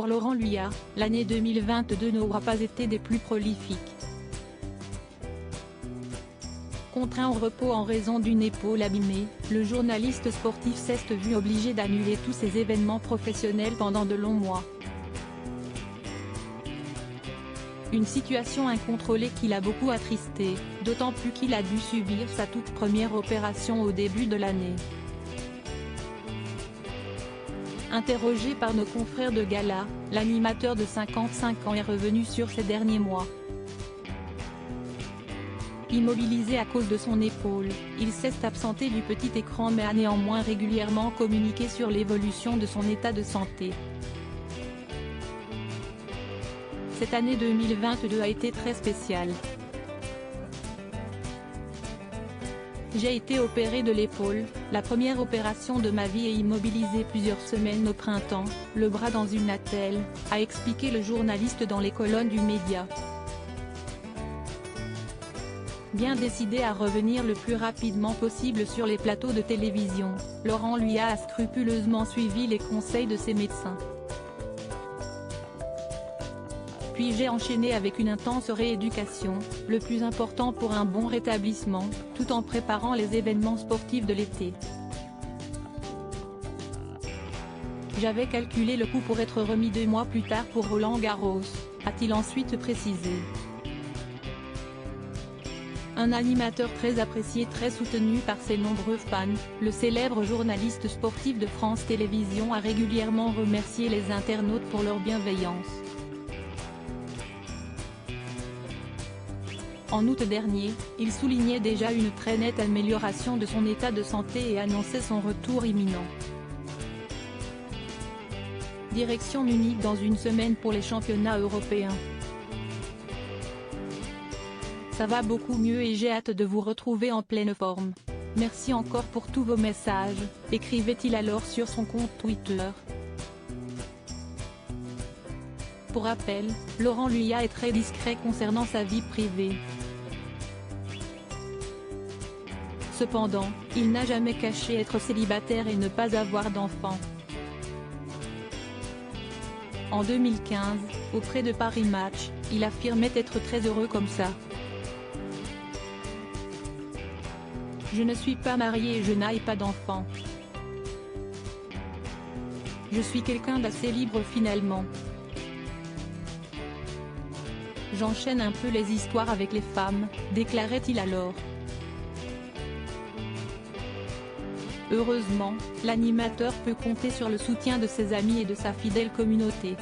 Pour Laurent Luyat, l'année 2022 n'aura pas été des plus prolifiques. Contraint au repos en raison d'une épaule abîmée, le journaliste sportif s'est vu obligé d'annuler tous ses événements professionnels pendant de longs mois. Une situation incontrôlée qui l'a beaucoup attristé, d'autant plus qu'il a dû subir sa toute première opération au début de l'année. Interrogé par nos confrères de Gala, l'animateur de 55 ans est revenu sur ces derniers mois. Immobilisé à cause de son épaule, il s'est absenté du petit écran mais a néanmoins régulièrement communiqué sur l'évolution de son état de santé. Cette année 2022 a été très spéciale. J'ai été opéré de l'épaule, la première opération de ma vie et immobilisé plusieurs semaines au printemps, le bras dans une attelle, a expliqué le journaliste dans les colonnes du Média. Bien décidé à revenir le plus rapidement possible sur les plateaux de télévision, Laurent Luyat a scrupuleusement suivi les conseils de ses médecins. Puis j'ai enchaîné avec une intense rééducation, le plus important pour un bon rétablissement, tout en préparant les événements sportifs de l'été. J'avais calculé le coût pour être remis 2 mois plus tard pour Roland-Garros, a-t-il ensuite précisé. Un animateur très apprécié, très soutenu par ses nombreux fans, le célèbre journaliste sportif de France Télévisions a régulièrement remercié les internautes pour leur bienveillance. En août dernier, il soulignait déjà une très nette amélioration de son état de santé et annonçait son retour imminent. Direction Munich dans une semaine pour les championnats européens. Ça va beaucoup mieux et j'ai hâte de vous retrouver en pleine forme. Merci encore pour tous vos messages, écrivait-il alors sur son compte Twitter. Pour rappel, Laurent Luyat est très discret concernant sa vie privée. Cependant, il n'a jamais caché être célibataire et ne pas avoir d'enfant. En 2015, auprès de Paris Match, il affirmait être très heureux comme ça. Je ne suis pas marié et je n'ai pas d'enfant. Je suis quelqu'un d'assez libre finalement. J'enchaîne un peu les histoires avec les femmes, déclarait-il alors. Heureusement, l'animateur peut compter sur le soutien de ses amis et de sa fidèle communauté.